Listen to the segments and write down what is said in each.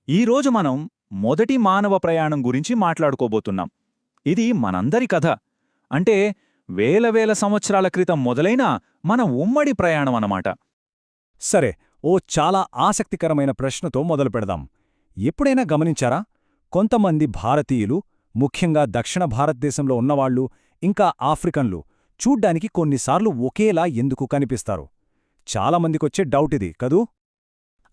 ఈరోజు మనం మొదటి మానవ ప్రయాణం గురించి మాట్లాడుకోబోతున్నాం. ఇది మనందరి కథ. అంటే వేల వేల సంవత్సరాల క్రితం మొదలైన మన ఉమ్మడి ప్రయాణం అన్నమాట. సరే, చాలా ఆసక్తికరమైన ప్రశ్నతో మొదలు పెడదాం. ఎప్పుడైనా గమనించారా? కొంతమంది భారతీయులు, ముఖ్యంగా దక్షిణ భారతదేశంలో ఉన్నవాళ్లు, ఇంకా ఆఫ్రికన్లు చూడ్డానికి కొన్నిసార్లు ఒకేలా ఎందుకు కనిపిస్తారు? చాలామందికొచ్చే డౌటిది కదూ?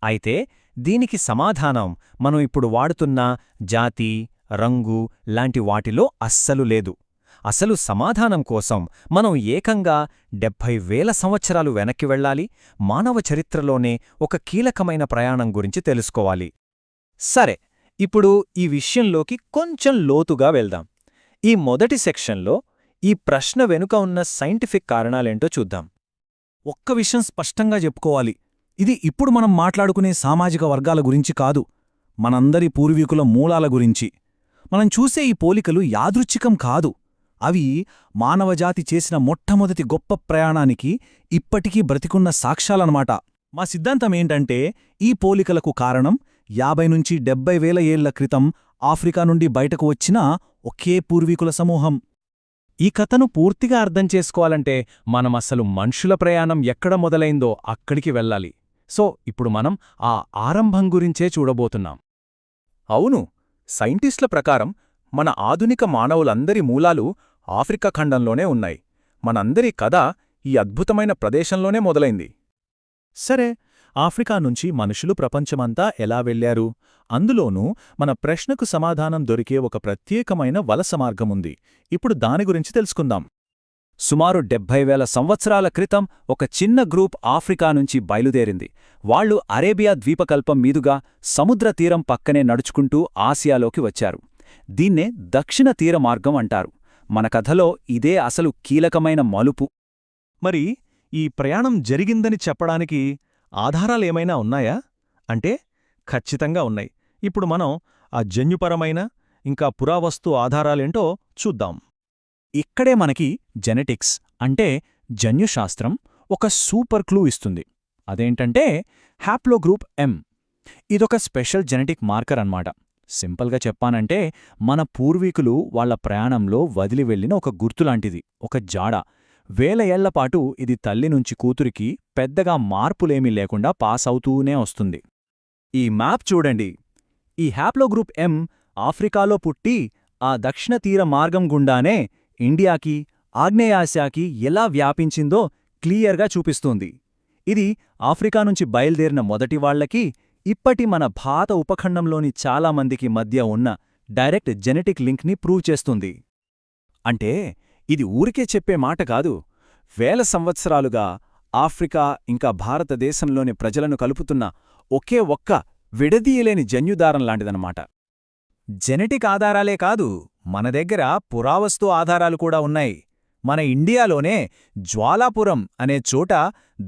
అయితే దీనికి సమాధానం మనం ఇప్పుడు వాడుతున్న జాతి, రంగు లాంటి వాటిలో అస్సలు లేదు. అసలు సమాధానం కోసం మనం ఏకంగా 70,000 సంవత్సరాలు వెనక్కి వెళ్ళాలి, మానవ చరిత్రలోనే ఒక కీలకమైన ప్రయాణం గురించి తెలుసుకోవాలి. సరే, ఇప్పుడు ఈ విషయంలోకి కొంచెం లోతుగా వెళ్దాం. ఈ మొదటి సెక్షన్లో ఈ ప్రశ్న వెనుక ఉన్న సైంటిఫిక్ కారణాలేంటో చూద్దాం. ఒక్క విషయం స్పష్టంగా చెప్పుకోవాలి. ఇది ఇప్పుడు మనం మాట్లాడుకునే సామాజిక వర్గాల గురించి కాదు, మనందరి పూర్వీకుల మూలాల గురించి. మనం చూసే ఈ పోలికలు యాదృచ్ఛికం కాదు. అవి మానవజాతి చేసిన మొట్టమొదటి గొప్ప ప్రయాణానికి ఇప్పటికీ బ్రతికున్న సాక్ష్యాలన్నమాట. మా సిద్ధాంతమేంటంటే, ఈ పోలికలకు కారణం 50 నుంచి 70,000 ఏళ్ల క్రితం ఆఫ్రికా నుండి బయటకు వచ్చిన ఒకే పూర్వీకుల సమూహం. ఈ కథను పూర్తిగా అర్థం చేసుకోవాలంటే మనం అసలు మనుషుల ప్రయాణం ఎక్కడ మొదలైందో అక్కడికి వెళ్ళాలి. సో ఇప్పుడు మనం ఆ ఆరంభం గురించే చూడబోతున్నాం. అవును, సైంటిస్టుల ప్రకారం మన ఆధునిక మానవులందరి మూలాలు ఆఫ్రికా ఖండంలోనే ఉన్నాయి. మనందరి కథ ఈ అద్భుతమైన ప్రదేశంలోనే మొదలైంది. సరే, ఆఫ్రికా నుంచి మనుషులు ప్రపంచమంతా ఎలా వెళ్లారు? అందులోనూ మన ప్రశ్నకు సమాధానం దొరికే ఒక ప్రత్యేకమైన వలస మార్గముంది. ఇప్పుడు దాని గురించి తెలుసుకుందాం. సుమారు 70,000 సంవత్సరాల క్రితం ఒక చిన్న గ్రూప్ ఆఫ్రికా నుంచి బయలుదేరింది. వాళ్లు అరేబియా ద్వీపకల్పం మీదుగా సముద్ర తీరం పక్కనే నడుచుకుంటూ ఆసియాలోకి వచ్చారు. దీన్నే దక్షిణ తీర మార్గం అంటారు. మన కథలో ఇదే అసలు కీలకమైన మలుపు. మరి ఈ ప్రయాణం జరిగిందని చెప్పడానికి ఆధారాలేమైనా ఉన్నాయా? అంటే ఖచ్చితంగా ఉన్నాయి. ఇప్పుడు మనం ఆ జన్యుపరమైన ఇంకా పురావస్తు ఆధారాలేంటో చూద్దాం. ఇక్కడే మనకి జెనెటిక్స్ అంటే జన్యుశాస్త్రం ఒక సూపర్ క్లూ ఇస్తుంది. అదేంటంటే హ్యాప్లోగ్రూప్ ఎం. ఇదొక స్పెషల్ జెనెటిక్ మార్కర్ అన్నమాట. సింపుల్గా చెప్పానంటే మన పూర్వీకులు వాళ్ల ప్రయాణంలో వదిలి వెళ్లిన ఒక గుర్తులాంటిది, ఒక జాడ. వేల ఏళ్లపాటు ఇది తల్లి నుంచి కూతురికి పెద్దగా మార్పులేమీ లేకుండా పాస్ అవుతూనే వస్తుంది. ఈ మ్యాప్ చూడండి. ఈ హ్యాప్లోగ్రూప్ ఎం ఆఫ్రికాలో పుట్టి ఆ దక్షిణ తీర మార్గం గుండానే ఇండియాకి, ఆగ్నేయాసియాకి ఎలా వ్యాపించిందో క్లియర్గా చూపిస్తోంది. ఇది ఆఫ్రికా నుంచి బయల్దేరిన మొదటివాళ్లకి, ఇప్పటి మన భారత ఉపఖండంలోని చాలామందికి మధ్య ఉన్న డైరెక్ట్ జెనెటిక్ లింక్ని ప్రూవ్ చేస్తుంది. అంటే ఇది ఊరికే చెప్పే మాట కాదు. వేల సంవత్సరాలుగా ఆఫ్రికా ఇంకా భారతదేశంలోని ప్రజలను కలుపుతున్న ఒకే ఒక్క విడదీయలేని జన్యుదారం లాంటిదన్నమాట. జెనెటిక్ ఆధారాలే కాదు, మన దగ్గర పురావస్తు ఆధారాలు కూడా ఉన్నాయి. మన ఇండియాలోనే జ్వాలాపురం అనే చోట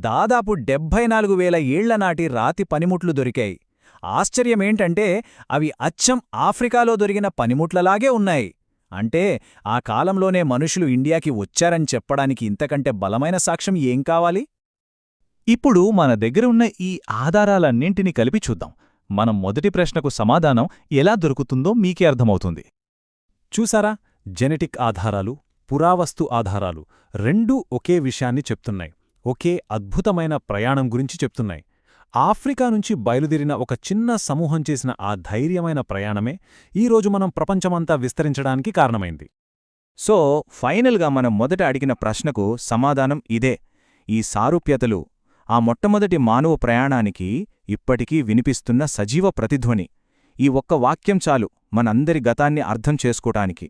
దాదాపు 74,000 ఏళ్లనాటి రాతి పనిముట్లు దొరికాయి. ఆశ్చర్యమేంటంటే అవి అచ్చం ఆఫ్రికాలో దొరికిన పనిముట్లలాగే ఉన్నాయి. అంటే ఆ కాలంలోనే మనుషులు ఇండియాకి వచ్చారని చెప్పడానికి ఇంతకంటే బలమైన సాక్ష్యం ఏం కావాలి? ఇప్పుడు మన దగ్గర ఉన్న ఈ ఆధారాలన్నింటినీ కలిపి చూద్దాం. మనం మొదటి ప్రశ్నకు సమాధానం ఎలా దొరుకుతుందో మీకే అర్థమవుతుంది. చూసారా, జెనెటిక్ ఆధారాలు, పురావస్తు ఆధారాలు రెండూ ఒకే విషయాన్ని చెప్తున్నాయి. ఒకే అద్భుతమైన ప్రయాణం గురించి చెప్తున్నాయి. ఆఫ్రికా నుంచి బయలుదేరిన ఒక చిన్న సమూహం చేసిన ఆ ధైర్యమైన ప్రయాణమే ఈరోజు మనం ప్రపంచమంతా విస్తరించడానికి కారణమైంది. సో ఫైనల్గా మనం మొదట అడిగిన ప్రశ్నకు సమాధానం ఇదే. ఈ సారూప్యతలు ఆ మొట్టమొదటి మానవ ప్రయాణానికి ఇప్పటికీ వినిపిస్తున్న సజీవ ప్రతిధ్వని. ఈ ఒక్క వాక్యం చాలు మనందరి గతాన్ని అర్థం చేసుకోటానికి.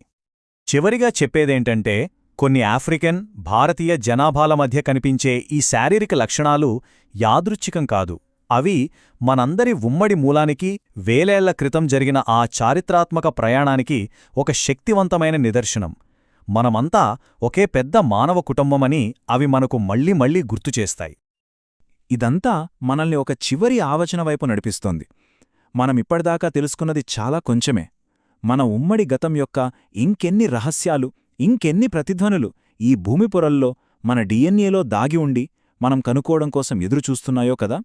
చివరిగా చెప్పేదేంటంటే, కొన్ని ఆఫ్రికన్, భారతీయ జనాభాల మధ్య కనిపించే ఈ శారీరక లక్షణాలు యాదృచ్ఛికం కాదు. అవి మనందరి ఉమ్మడి మూలానికి, వేలేళ్ల క్రితం జరిగిన ఆ చారిత్రాత్మక ప్రయాణానికి ఒక శక్తివంతమైన నిదర్శనం. మనమంతా ఒకే పెద్ద మానవ కుటుంబమని అవి మనకు మళ్లీ మళ్లీ గుర్తుచేస్తాయి. ఇదంతా మనల్ని ఒక చివరి ఆలోచన వైపు నడిపిస్తోంది. మనమిప్పటిదాకా తెలుసుకున్నది చాలా కొంచెమే. మన ఉమ్మడి గతం యొక్క ఇంకెన్ని రహస్యాలు, ఇంకెన్ని ప్రతిధ్వనులు ఈ భూమి పొరల్లో, మన డిఎన్ఏలో దాగి ఉండి మనం కనుక్కోవడం కోసం ఎదురుచూస్తున్నాయో కదా.